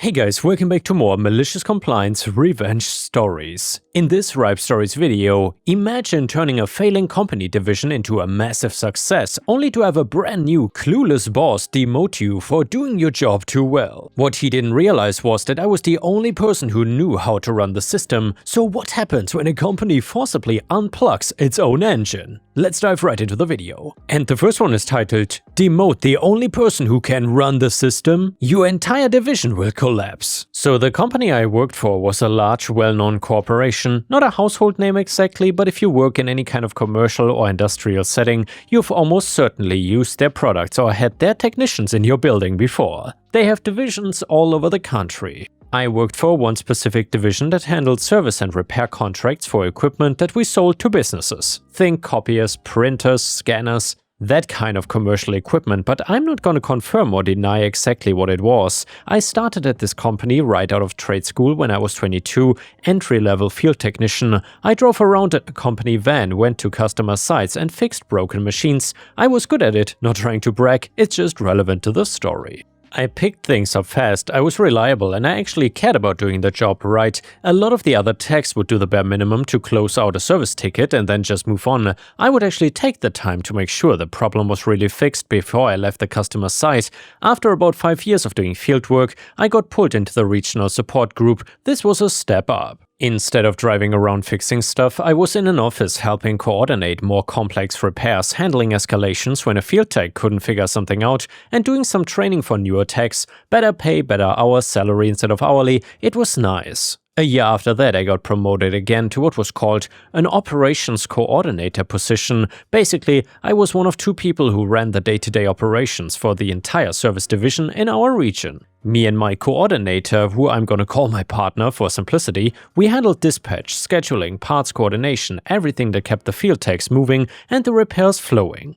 Hey guys, welcome back to more malicious compliance revenge stories. In this Ripestories video, imagine turning a failing company division into a massive success, only to have a brand new clueless boss demote you for doing your job too well. What he didn't realize was that I was the only person who knew how to run the system. So what happens when a company forcibly unplugs its own engine? Let's dive right into the video. And the first one is titled, Demote the only person who can run the system? Your entire division will collapse. So the company I worked for was a large, well-known corporation, not a household name exactly, but if you work in any kind of commercial or industrial setting, you've almost certainly used their products or had their technicians in your building before. They have divisions all over the country. I worked for one specific division that handled service and repair contracts for equipment that we sold to businesses. Think copiers, printers, scanners, that kind of commercial equipment, but I'm not going to confirm or deny exactly what it was. I started at this company right out of trade school when I was 22, entry-level field technician. I drove around in a company van, went to customer sites and fixed broken machines. I was good at it, not trying to brag, it's just relevant to the story. I picked things up fast, I was reliable, and I actually cared about doing the job right. A lot of the other techs would do the bare minimum to close out a service ticket and then just move on. I would actually take the time to make sure the problem was really fixed before I left the customer site. After about 5 years of doing field work, I got pulled into the regional support group. This was a step up. Instead of driving around fixing stuff, I was in an office helping coordinate more complex repairs, handling escalations when a field tech couldn't figure something out, and doing some training for newer techs. Better pay, better hours, salary instead of hourly. It was nice. A year after that, I got promoted again to what was called an operations coordinator position. Basically, I was one of 2 people who ran the day-to-day operations for the entire service division in our region. Me and my coordinator, who I'm gonna call my partner for simplicity, we handled dispatch, scheduling, parts coordination, everything that kept the field techs moving and the repairs flowing.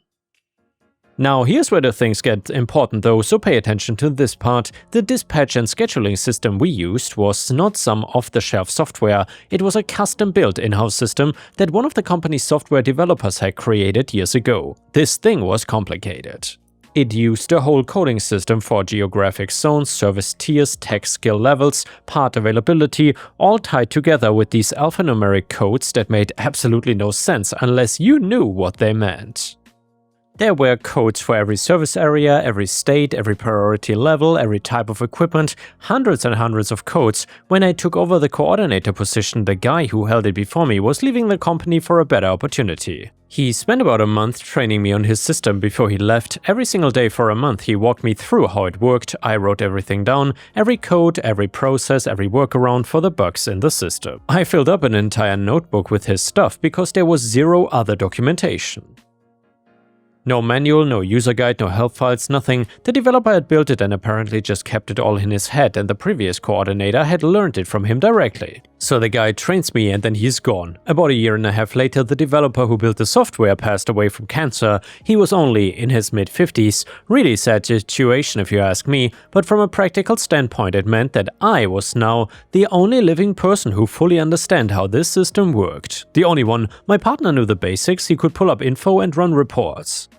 Now here's where the things get important though, so pay attention to this part. The dispatch and scheduling system we used was not some off-the-shelf software, it was a custom-built in-house system that one of the company's software developers had created years ago. This thing was complicated. It used a whole coding system for geographic zones, service tiers, tech skill levels, part availability, all tied together with these alphanumeric codes that made absolutely no sense unless you knew what they meant. There were codes for every service area, every state, every priority level, every type of equipment, hundreds and hundreds of codes. When I took over the coordinator position, the guy who held it before me was leaving the company for a better opportunity. He spent about a month training me on his system before he left. Every single day for a month he walked me through how it worked. I wrote everything down, every code, every process, every workaround for the bugs in the system. I filled up an entire notebook with his stuff because there was zero other documentation. No manual, no user guide, no help files, nothing. The developer had built it and apparently just kept it all in his head, and the previous coordinator had learned it from him directly. So the guy trains me and then he's gone. About 1.5 years later, the developer who built the software passed away from cancer. He was only in his mid-50s. Really sad situation if you ask me, but from a practical standpoint it meant that I was now the only living person who fully understood how this system worked. The only one. My partner knew the basics, he could pull up info and run reports.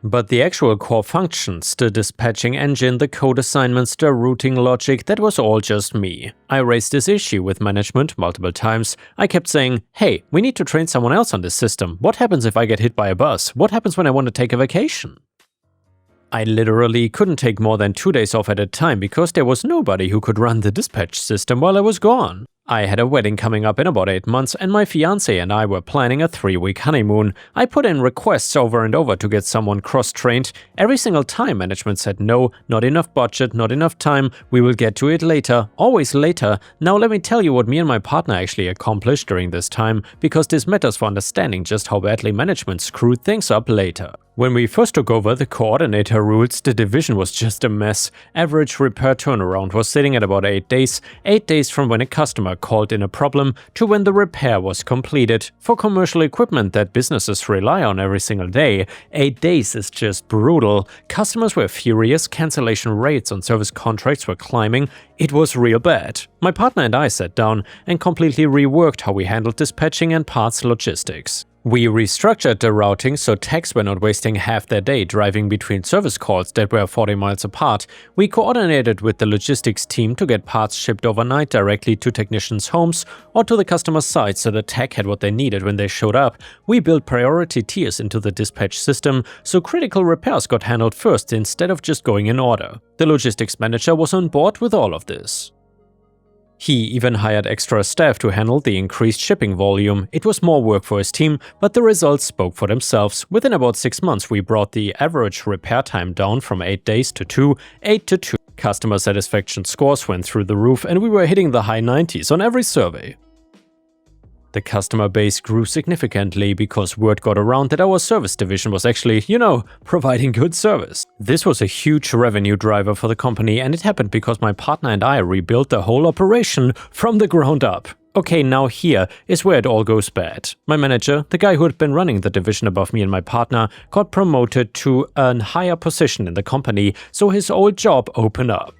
But the actual core functions, the dispatching engine, the code assignments, the routing logic, that was all just me. I raised this issue with management multiple times. I kept saying, hey, we need to train someone else on this system. What happens if I get hit by a bus? What happens when I want to take a vacation? I literally couldn't take more than 2 days off at a time because there was nobody who could run the dispatch system while I was gone. I had a wedding coming up in about 8 months and my fiancé and I were planning a 3-week honeymoon. I put in requests over and over to get someone cross-trained. Every single time management said no, not enough budget, not enough time, we will get to it later, always later. Now let me tell you what me and my partner actually accomplished during this time, because this matters for understanding just how badly management screwed things up later. When we first took over the coordinator rules, the division was just a mess. Average repair turnaround was sitting at about 8 days. 8 days from when a customer called in a problem to when the repair was completed. For commercial equipment that businesses rely on every single day, 8 days is just brutal. Customers were furious, cancellation rates on service contracts were climbing. It was real bad. My partner and I sat down and completely reworked how we handled dispatching and parts logistics. We restructured the routing so techs were not wasting half their day driving between service calls that were 40 miles apart. We coordinated with the logistics team to get parts shipped overnight directly to technicians' homes or to the customer site so the tech had what they needed when they showed up. We built priority tiers into the dispatch system so critical repairs got handled first instead of just going in order. The logistics manager was on board with all of this. He even hired extra staff to handle the increased shipping volume. It was more work for his team, but the results spoke for themselves. Within about 6 months, we brought the average repair time down from 8 days to 2, 8 to 2. Customer satisfaction scores went through the roof and we were hitting the high 90s on every survey. The customer base grew significantly because word got around that our service division was actually, providing good service. This was a huge revenue driver for the company, and it happened because my partner and I rebuilt the whole operation from the ground up. Okay, now here is where it all goes bad. My manager, the guy who had been running the division above me and my partner, got promoted to a higher position in the company, so his old job opened up.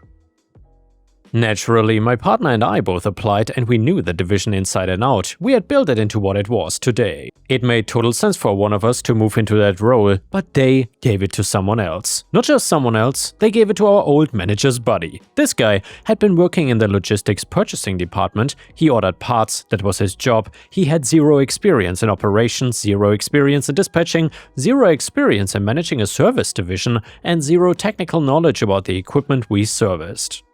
Naturally, my partner and I both applied and we knew the division inside and out. We had built it into what it was today. It made total sense for one of us to move into that role, but they gave it to someone else. Not just someone else, they gave it to our old manager's buddy. This guy had been working in the logistics purchasing department. He ordered parts, that was his job. He had zero experience in operations, zero experience in dispatching, zero experience in managing a service division, and zero technical knowledge about the equipment we serviced.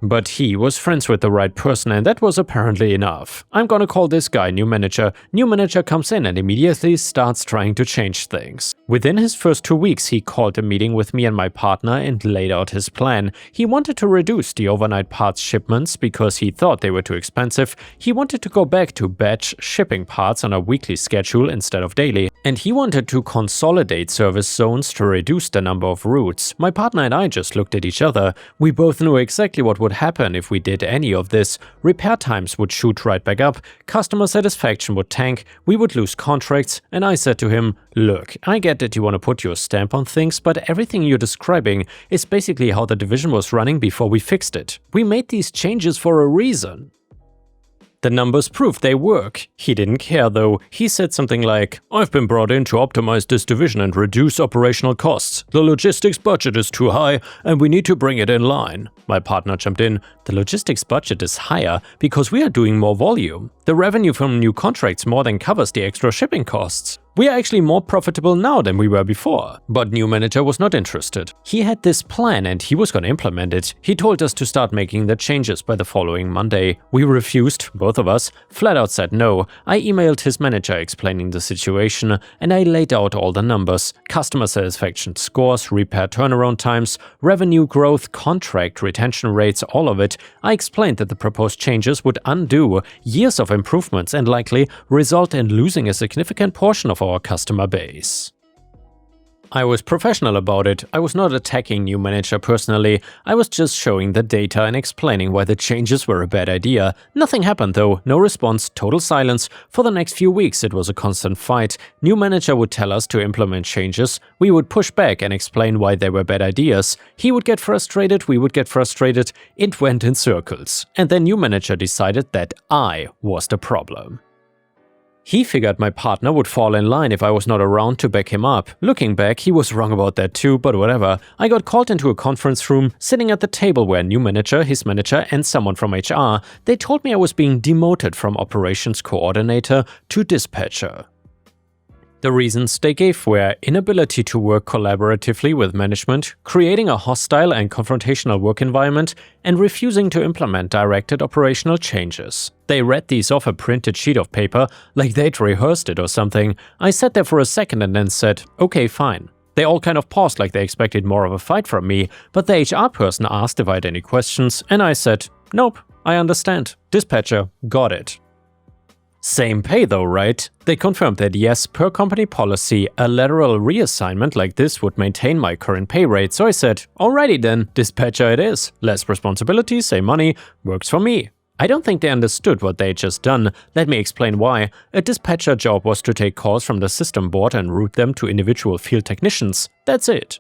But he was friends with the right person and that was apparently enough. I'm gonna call this guy new manager. New manager comes in and immediately starts trying to change things. Within his first 2 weeks, he called a meeting with me and my partner and laid out his plan. He wanted to reduce the overnight parts shipments because he thought they were too expensive. He wanted to go back to batch shipping parts on a weekly schedule instead of daily. And he wanted to consolidate service zones to reduce the number of routes. My partner and I just looked at each other. We both knew exactly what would happen if we did any of this. Repair times would shoot right back up, customer satisfaction would tank, we would lose contracts, and I said to him, look, I get that you want to put your stamp on things, but everything you're describing is basically how the division was running before we fixed it. We made these changes for a reason. The numbers prove they work. He didn't care though. He said something like, I've been brought in to optimize this division and reduce operational costs. The logistics budget is too high and we need to bring it in line. My partner jumped in, the logistics budget is higher because we are doing more volume. The revenue from new contracts more than covers the extra shipping costs. We are actually more profitable now than we were before. But new manager was not interested. He had this plan and he was going to implement it. He told us to start making the changes by the following Monday. We refused, both of us, flat out said no. I emailed his manager explaining the situation and I laid out all the numbers. Customer satisfaction scores, repair turnaround times, revenue growth, contract retention rates, all of it. I explained that the proposed changes would undo years of improvements and likely result in losing a significant portion of our customer base. I was professional about it. I was not attacking new manager personally. I was just showing the data and explaining why the changes were a bad idea. Nothing happened though, no response, total silence. For the next few weeks it was a constant fight. New manager would tell us to implement changes. We would push back and explain why they were bad ideas. He would get frustrated, we would get frustrated. It went in circles. And then new manager decided that I was the problem. He figured my partner would fall in line if I was not around to back him up. Looking back, he was wrong about that too, but whatever. I got called into a conference room, sitting at the table where new manager, his manager, and someone from HR. They told me I was being demoted from operations coordinator to dispatcher. The reasons they gave were inability to work collaboratively with management, creating a hostile and confrontational work environment, and refusing to implement directed operational changes. They read these off a printed sheet of paper like they'd rehearsed it or something. I sat there for a second and then said, okay, fine. They all kind of paused like they expected more of a fight from me, but the HR person asked if I had any questions, and I said, nope, I understand. Dispatcher, got it. Same pay though, right? They confirmed that yes, per company policy, a lateral reassignment like this would maintain my current pay rate, so I said, alrighty then, dispatcher it is. Less responsibility, same money, works for me. I don't think they understood what they had just done. Let me explain why. A dispatcher job was to take calls from the system board and route them to individual field technicians. That's it.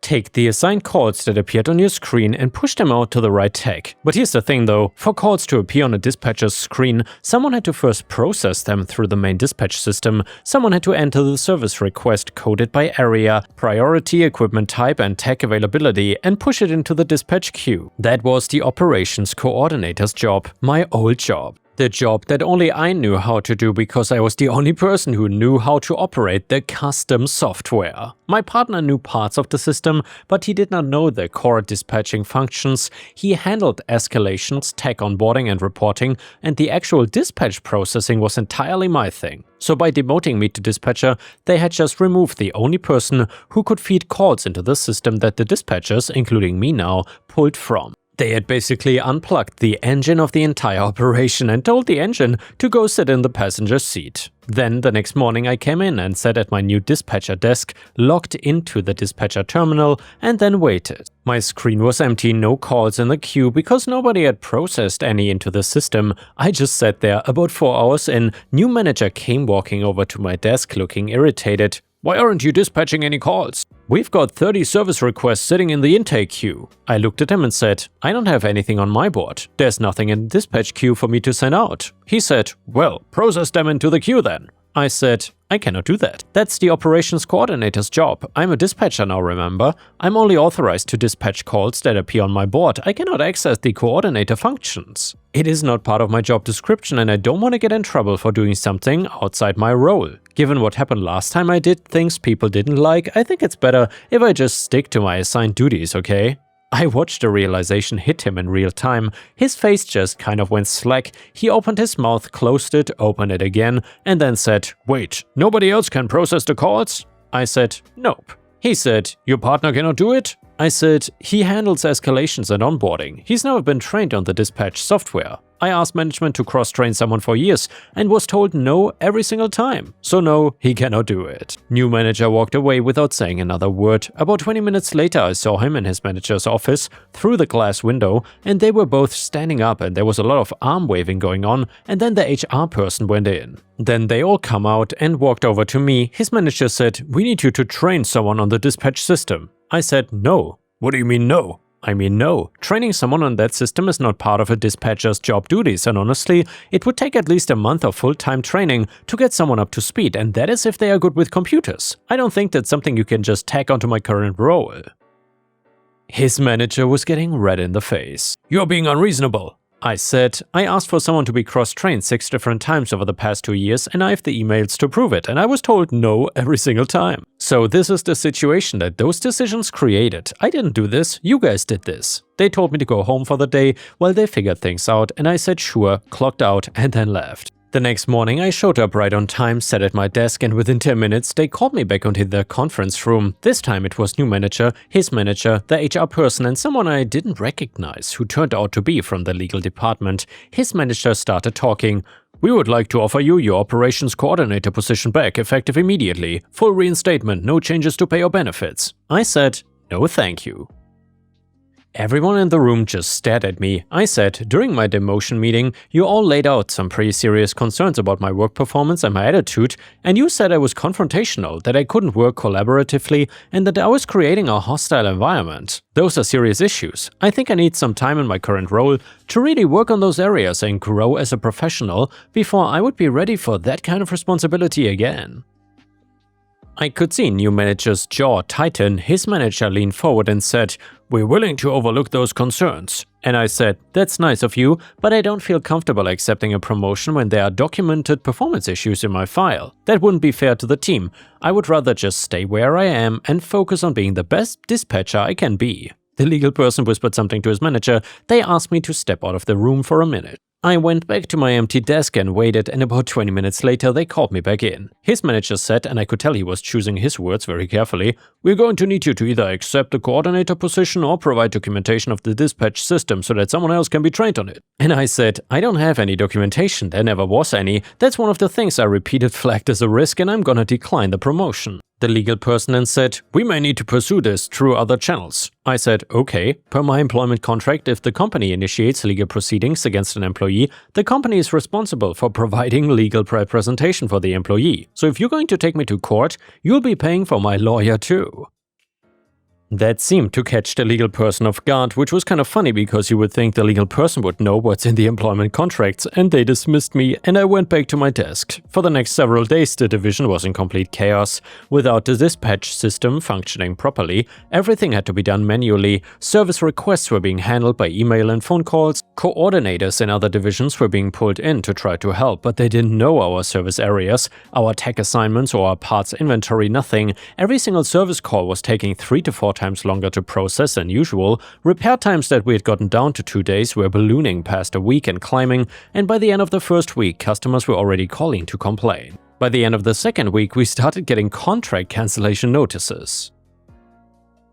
Take the assigned calls that appeared on your screen and push them out to the right tag. But here's the thing though, for calls to appear on a dispatcher's screen, someone had to first process them through the main dispatch system, someone had to enter the service request coded by area, priority, equipment type and tag availability and push it into the dispatch queue. That was the operations coordinator's job, my old job. The job that only I knew how to do because I was the only person who knew how to operate the custom software. My partner knew parts of the system, but he did not know the core dispatching functions. He handled escalations, tag onboarding and reporting, and the actual dispatch processing was entirely my thing. So by demoting me to dispatcher, they had just removed the only person who could feed calls into the system that the dispatchers, including me now, pulled from. They had basically unplugged the engine of the entire operation and told the engine to go sit in the passenger seat. Then the next morning I came in and sat at my new dispatcher desk, logged into the dispatcher terminal and then waited. My screen was empty, no calls in the queue because nobody had processed any into the system. I just sat there. About 4 hours in, new manager came walking over to my desk looking irritated. "Why aren't you dispatching any calls? We've got 30 service requests sitting in the intake queue." I looked at him and said, "I don't have anything on my board. There's nothing in the dispatch queue for me to send out." He said, "Well, process them into the queue then." I said, "I cannot do that. That's the operations coordinator's job. I'm a dispatcher now, remember? I'm only authorized to dispatch calls that appear on my board. I cannot access the coordinator functions. It is not part of my job description and I don't want to get in trouble for doing something outside my role. Given what happened last time I did things people didn't like, I think it's better if I just stick to my assigned duties, okay?" I watched the realization hit him in real time. His face just kind of went slack. He opened his mouth, closed it, opened it again, and then said, "Wait, nobody else can process the calls?" I said, "Nope." He said, "Your partner cannot do it?" I said, "He handles escalations and onboarding. He's never been trained on the dispatch software." I asked management to cross-train someone for years and was told no every single time. So no, he cannot do it. New manager walked away without saying another word. About 20 minutes later I saw him in his manager's office through the glass window and they were both standing up and there was a lot of arm waving going on and then the HR person went in. Then they all come out and walked over to me. His manager said, "We need you to train someone on the dispatch system." I said, "No." "What do you mean no?" I mean no. Training someone on that system is not part of a dispatcher's job duties and honestly, it would take at least a month of full-time training to get someone up to speed and that is if they are good with computers. I don't think that's something you can just tack onto my current role. His manager was getting red in the face. "You're being unreasonable." I said, "I asked for someone to be cross-trained 6 different times over the past 2 years and I have the emails to prove it and I was told no every single time." So this is the situation that those decisions created. I didn't do this, you guys did this. They told me to go home for the day while they figured things out and I said sure, clocked out and then left. The next morning I showed up right on time, sat at my desk and within 10 minutes they called me back onto the conference room. This time it was new manager, his manager, the HR person and someone I didn't recognize who turned out to be from the legal department. His manager started talking. "We would like to offer you your operations coordinator position back effective immediately. Full reinstatement, no changes to pay or benefits." I said, "No thank you." Everyone in the room just stared at me. I said, "During my demotion meeting, you all laid out some pretty serious concerns about my work performance and my attitude, and you said I was confrontational, that I couldn't work collaboratively, and that I was creating a hostile environment. Those are serious issues. I think I need some time in my current role to really work on those areas and grow as a professional before I would be ready for that kind of responsibility again." I could see new manager's jaw tighten. His manager leaned forward and said, "We're willing to overlook those concerns." And I said, "That's nice of you, but I don't feel comfortable accepting a promotion when there are documented performance issues in my file. That wouldn't be fair to the team. I would rather just stay where I am and focus on being the best dispatcher I can be." The legal person whispered something to his manager. They asked me to step out of the room for a minute. I went back to my empty desk and waited and about 20 minutes later they called me back in. His manager said, and I could tell he was choosing his words very carefully, "We're going to need you to either accept the coordinator position or provide documentation of the dispatch system so that someone else can be trained on it." And I said, "I don't have any documentation, there never was any. That's one of the things I repeated flagged as a risk and I'm gonna decline the promotion." The legal person then said, "We may need to pursue this through other channels." I said, "Okay, per my employment contract, if the company initiates legal proceedings against an employee, the company is responsible for providing legal representation for the employee. So if you're going to take me to court, you'll be paying for my lawyer too." That seemed to catch the legal person off guard, which was kind of funny because you would think the legal person would know what's in the employment contracts, and they dismissed me and I went back to my desk. For the next several days the division was in complete chaos. Without the dispatch system functioning properly, everything had to be done manually, service requests were being handled by email and phone calls, coordinators in other divisions were being pulled in to try to help, but they didn't know our service areas, our tech assignments or our parts inventory, nothing. Every single service call was taking 3 to 4 times longer to process than usual, repair times that we had gotten down to 2 days were ballooning past a week and climbing, and by the end of the first week customers were already calling to complain. By the end of the second week we started getting contract cancellation notices.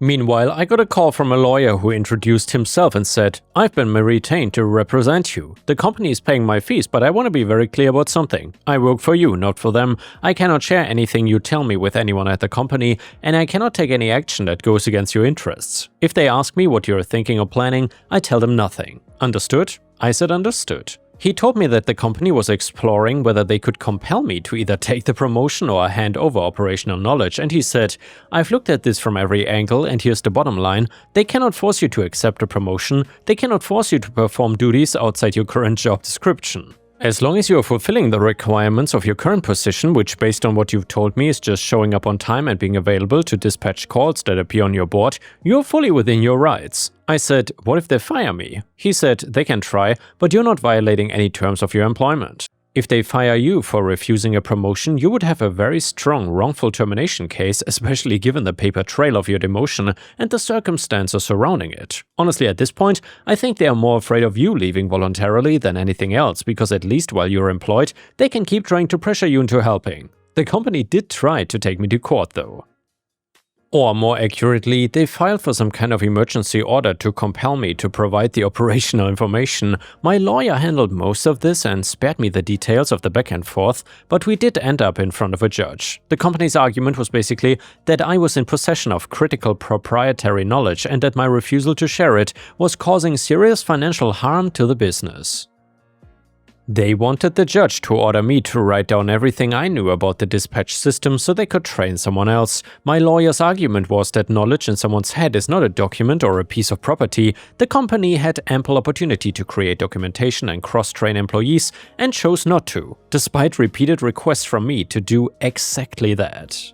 Meanwhile, I got a call from a lawyer who introduced himself and said, "I've been retained to represent you. The company is paying my fees, but I want to be very clear about something. I work for you, not for them. I cannot share anything you tell me with anyone at the company, and I cannot take any action that goes against your interests. If they ask me what you're thinking or planning, I tell them nothing. Understood?" I said understood. He told me that the company was exploring whether they could compel me to either take the promotion or hand over operational knowledge, and he said, "I've looked at this from every angle, and here's the bottom line. They cannot force you to accept a promotion, they cannot force you to perform duties outside your current job description. As long as you are fulfilling the requirements of your current position, which based on what you've told me is just showing up on time and being available to dispatch calls that appear on your board, you're fully within your rights." I said, "What if they fire me?" He said, "They can try, but you're not violating any terms of your employment. If they fire you for refusing a promotion, you would have a very strong wrongful termination case, especially given the paper trail of your demotion and the circumstances surrounding it. Honestly, at this point, I think they are more afraid of you leaving voluntarily than anything else, because at least while you're employed, they can keep trying to pressure you into helping." The company did try to take me to court though. Or more accurately, they filed for some kind of emergency order to compel me to provide the operational information. My lawyer handled most of this and spared me the details of the back and forth, but we did end up in front of a judge. The company's argument was basically that I was in possession of critical proprietary knowledge and that my refusal to share it was causing serious financial harm to the business. They wanted the judge to order me to write down everything I knew about the dispatch system so they could train someone else. My lawyer's argument was that knowledge in someone's head is not a document or a piece of property. The company had ample opportunity to create documentation and cross-train employees and chose not to, despite repeated requests from me to do exactly that.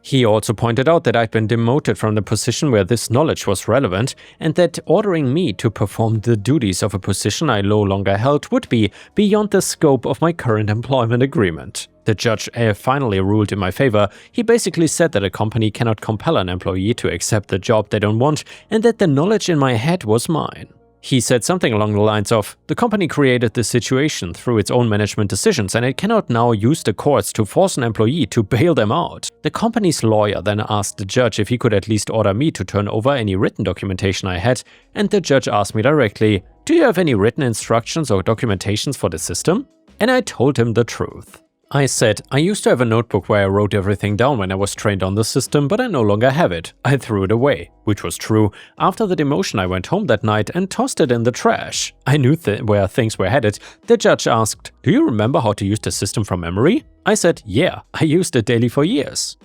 He also pointed out that I'd been demoted from the position where this knowledge was relevant, and that ordering me to perform the duties of a position I no longer held would be beyond the scope of my current employment agreement. The judge finally ruled in my favor. He basically said that a company cannot compel an employee to accept the job they don't want, and that the knowledge in my head was mine. He said something along the lines of, "The company created this situation through its own management decisions and it cannot now use the courts to force an employee to bail them out." The company's lawyer then asked the judge if he could at least order me to turn over any written documentation I had, and the judge asked me directly, "Do you have any written instructions or documentations for the system?" And I told him the truth. I said, "I used to have a notebook where I wrote everything down when I was trained on the system, but I no longer have it. I threw it away," which was true. After the demotion I went home that night and tossed it in the trash. I knew where things were headed. The judge asked, "Do you remember how to use the system from memory?" I said, "Yeah, I used it daily for years."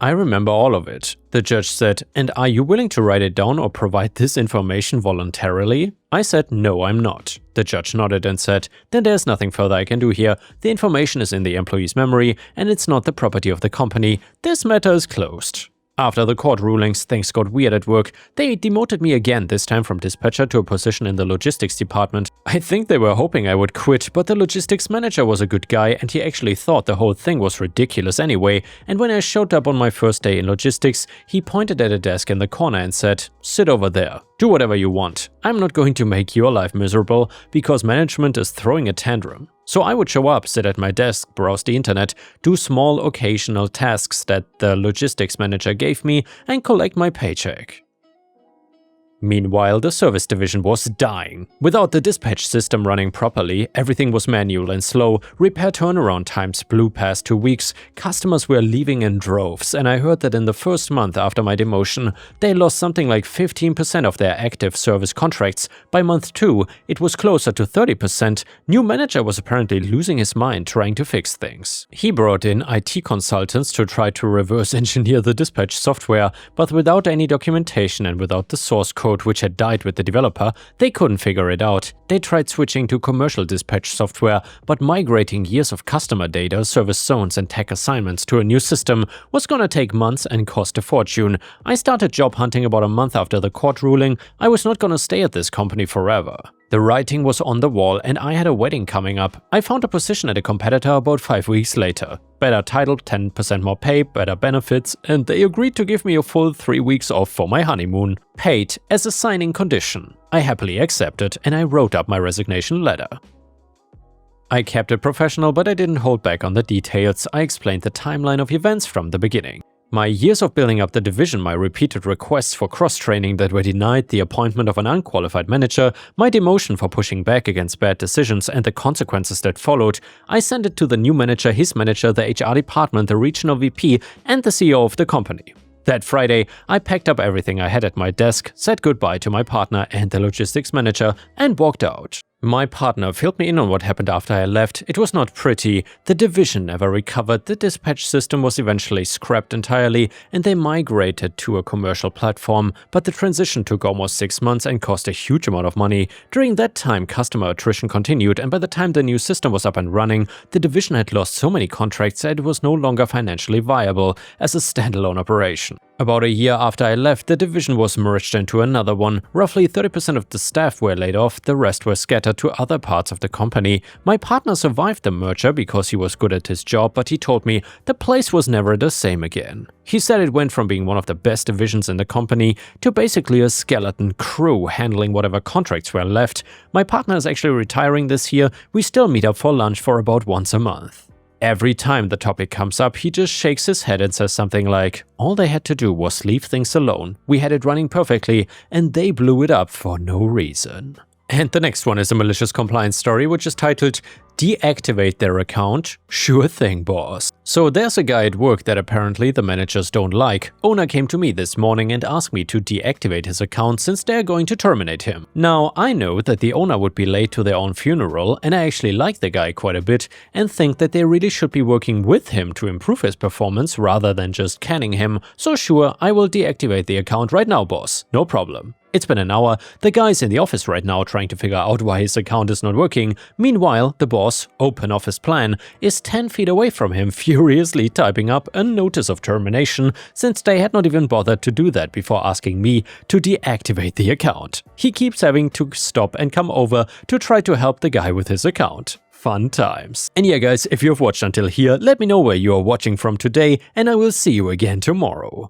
"I remember all of it," the judge said, "and are you willing to write it down or provide this information voluntarily?" I said, "No, I'm not." The judge nodded and said, "Then there's nothing further I can do here. The information is in the employee's memory, and it's not the property of the company. This matter is closed." After the court rulings, things got weird at work. They demoted me again, this time from dispatcher to a position in the logistics department. I think they were hoping I would quit, but the logistics manager was a good guy and he actually thought the whole thing was ridiculous anyway, and when I showed up on my first day in logistics, he pointed at a desk in the corner and said, "Sit over there. Do whatever you want. I'm not going to make your life miserable because management is throwing a tantrum." So I would show up, sit at my desk, browse the internet, do small occasional tasks that the logistics manager gave me, and collect my paycheck. Meanwhile, the service division was dying. Without the dispatch system running properly, everything was manual and slow, repair turnaround times blew past 2 weeks, customers were leaving in droves, and I heard that in the first month after my demotion, they lost something like 15% of their active service contracts. By month 2, it was closer to 30%. New manager was apparently losing his mind trying to fix things. He brought in IT consultants to try to reverse engineer the dispatch software, but without any documentation and without the source code which had died with the developer, they couldn't figure it out. They tried switching to commercial dispatch software, but migrating years of customer data, service zones and tech assignments to a new system was gonna take months and cost a fortune. I started job hunting about a month after the court ruling. I was not gonna stay at this company forever. The writing was on the wall and I had a wedding coming up. I found a position at a competitor about 5 weeks later. Better title, 10% more pay, better benefits, and they agreed to give me a full 3 weeks off for my honeymoon, paid as a signing condition. I happily accepted and I wrote up my resignation letter. I kept it professional, but I didn't hold back on the details. I explained the timeline of events from the beginning. My years of building up the division, my repeated requests for cross-training that were denied, the appointment of an unqualified manager, my demotion for pushing back against bad decisions and the consequences that followed. I sent it to the new manager, his manager, the HR department, the regional VP and the CEO of the company. That Friday, I packed up everything I had at my desk, said goodbye to my partner and the logistics manager, and walked out. My partner filled me in on what happened after I left. It was not pretty. The division never recovered, the dispatch system was eventually scrapped entirely, and they migrated to a commercial platform, but the transition took almost 6 months and cost a huge amount of money. During that time, customer attrition continued, and by the time the new system was up and running, the division had lost so many contracts that it was no longer financially viable as a standalone operation. About a year after I left, the division was merged into another one. Roughly 30% of the staff were laid off, the rest were scattered to other parts of the company. My partner survived the merger because he was good at his job, but he told me the place was never the same again. He said it went from being one of the best divisions in the company to basically a skeleton crew handling whatever contracts were left. My partner is actually retiring this year. We still meet up for lunch for about once a month. Every time the topic comes up, he just shakes his head and says something like, "All they had to do was leave things alone. We had it running perfectly, and they blew it up for no reason." And the next one is a malicious compliance story, which is titled, "Deactivate their account? Sure thing, boss." So there's a guy at work that apparently the managers don't like. Owner came to me this morning and asked me to deactivate his account since they're going to terminate him. Now, I know that the owner would be late to their own funeral, and I actually like the guy quite a bit and think that they really should be working with him to improve his performance rather than just canning him. So sure, I will deactivate the account right now, boss. No problem. It's been an hour. The guy's in the office right now trying to figure out why his account is not working. Meanwhile, the boss, open office plan, is 10 feet away from him, furiously typing up a notice of termination since they had not even bothered to do that before asking me to deactivate the account. He keeps having to stop and come over to try to help the guy with his account. Fun times. And yeah guys, if you've watched until here, let me know where you are watching from today and I will see you again tomorrow.